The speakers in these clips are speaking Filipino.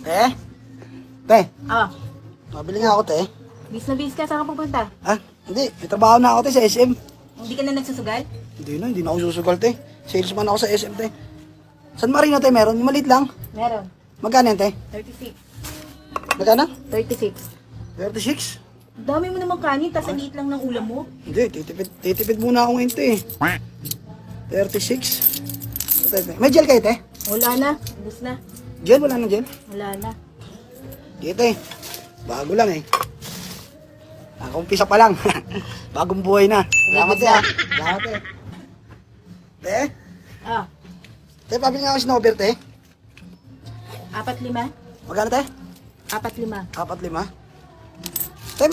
Te? Te? Ah, Mabili nga ako, te. bis na bis ka. Saan ka pupunta? Ah, hindi. May trabaho na ako, te, sa SM. Hindi ka na nagsusugal? Hindi na ako susugal, te. Salesman ako sa SM, te. San Marino, te, meron? Yung maliit lang. Meron. Magkano yan, te? 36. Magkano? 36. 36? Dami mo naman kanin, tas ang liit lang ng ulam mo. Hindi, titipid muna ako ngayon, te. 36. Te. May gel kayo, te? Wala na. Ubus na. Gel? Wala na gel? Wala na. Di, te. Bago lang, eh. Umpisa pa lang. Bagong buhay na. Salamat, te, ah. Salamat, te. Te? Ah, Te, pabili nga ako snowbeer, te. 4-5. Magkano, te? 4-5. 4-5. Te,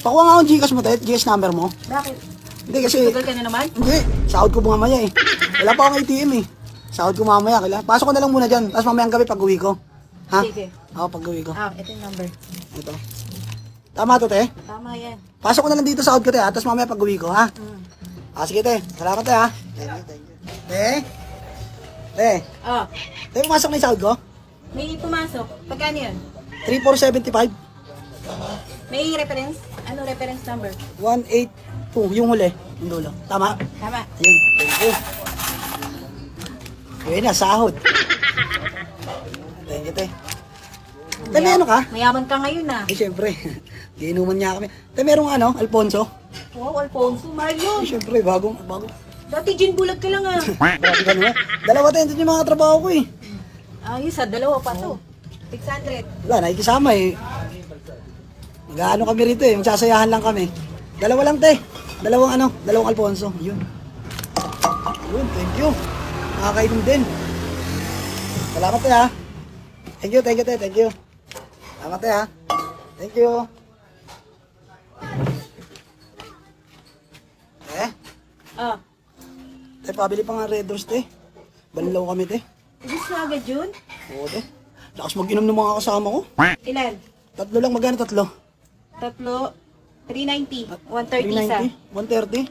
pakuha nga akong Gcash mo, te. Gcash number mo. Bakit? Hindi, kasi... Sugal ka na naman? Hindi, sahod ko mamaya, eh. Wala pa akong ATM, eh. Sahod ko mamaya, kailangan. Pasok ko na lang muna dyan. Tapos mamayang gabi pag uwi ko. Ha? Sige. Oo, pag uwi ko. Ah, ito yung number. Ito. Tama to, te. Tama yan. Pasok ko na lang dito sahod ko, te, ha? Tapos mamaya pag uwi ko, ha? Mm. Ah, sige, te. Salamat, te, ha? Thank you. Te? Te? Ah, Te, pumasok na yung sahod ko? may pumasok. Pagkano yun? 3475. May reference? Ano reference number? 182. Yung huli. Yung dulo. Tama? Tama. Yun. Thank you. Kaya na, sahod. Thank you, te. Te, may ano ka? Mayaman ka ngayon ah. Eh, syempre. Giinuman niya kami. Te, merong ano? Alfonso? Wow, Alfonso, mahal yun. Eh, syempre, bagong. Dati gin bulag ka lang ah. Grabe ka naman. Dalawa tayo, ito yung mga trabaho ko, eh. Ayos ah, dalawa pa to. 600. Wala, nakikisama, eh. Mag-ano kami rito, eh. Magsasayahan lang kami. Dalawa lang, te. Dalawang Alfonso. Yun. Yun, thank you. Nakakainom din. Salamat, te, ha. Thank you, te. Thank you. Salamat, te, ha. Thank you. Ah, Te, pabili pa nga Red Doors, te. Banlaw kami, te. ubus na agad yun? Oo, te. Lakas mag-inom ng mga kasama ko. Ilan? Tatlo lang, magkano tatlo? Tatlo. 390. 130 isa. 130.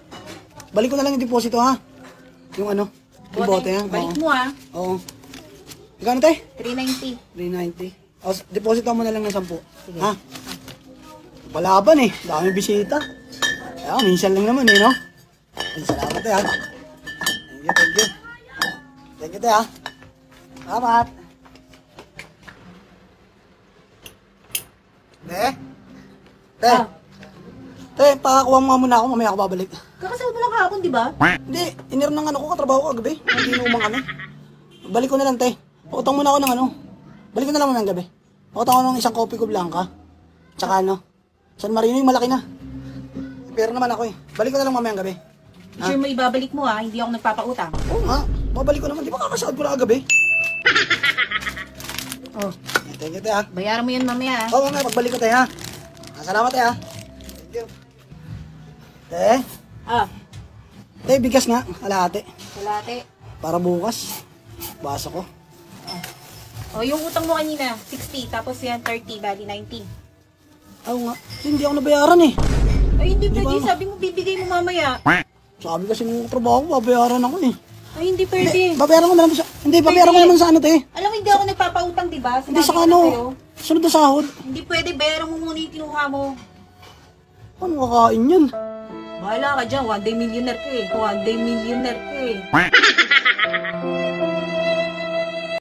Balik ko na lang yung deposito, ha? Yung ano? Yung bote, ha? Balik Oo. mo ah. Oo. Magkano, te? 390. 390. O, deposito mo na lang ng 10. Ha? Palaban, eh. Daming bisita. Ayun, minsan lang naman, eh, no? Ay, salamat, te, ha? Thank you. Thank you, te, ha? Salamat. Te? Te? Ah. Te, pakakuha mo nga muna ako, mamaya ako babalik. Kakasal mo lang kahapon, di ba? Hindi, inir ng ano ko, katrabaho ko kagabi. Hindi inuumang kami. Balik ko na lang, te. Pautang muna ako ng ano. Balik ko na lang mamayang gabi. Pautang ko ng isang kopi ko blanca. Tsaka ano, San Marino yung malaki na. Pero naman ako, eh. Balik ko na lang mamayang gabi. Sure mo ibabalik mo ah, hindi ako nagpapautang. Oo nga, babalik ko naman. Di ba kakasahod ko na kagabi? Oh, thank you, te, ha. Bayaran mo yun mamaya ah. Oo nga, pagbalik ko, te, ha. Salamat, te, ha. Thank you. Te, Ah, te, bigas nga, kalahati. kalate. Para bukas. Basa ko. O yung utang mo kanina, 60, tapos yan 30, bali 90. Oo nga, hindi ako nabayaran, eh. Ay hindi Di pwede, ba? sabi mo bibigay mo mamaya. Sabi kasi nung trabaho ko, babayaran ako, eh. Ay hindi pwede. Babayaran ko na lang sa... Hindi, babayaran ko naman sa ano, te. Alam mo hindi ako nagpapautang, di ba? Hindi, Sinabi sa ko na ano. sa'yo. Sunod na sahod. Hindi pwede, bayaran mo muna yung kinuha mo. Ano kakain yan? Bahala ka dyan, one day millionaire ka eh. One day millionaire ka eh.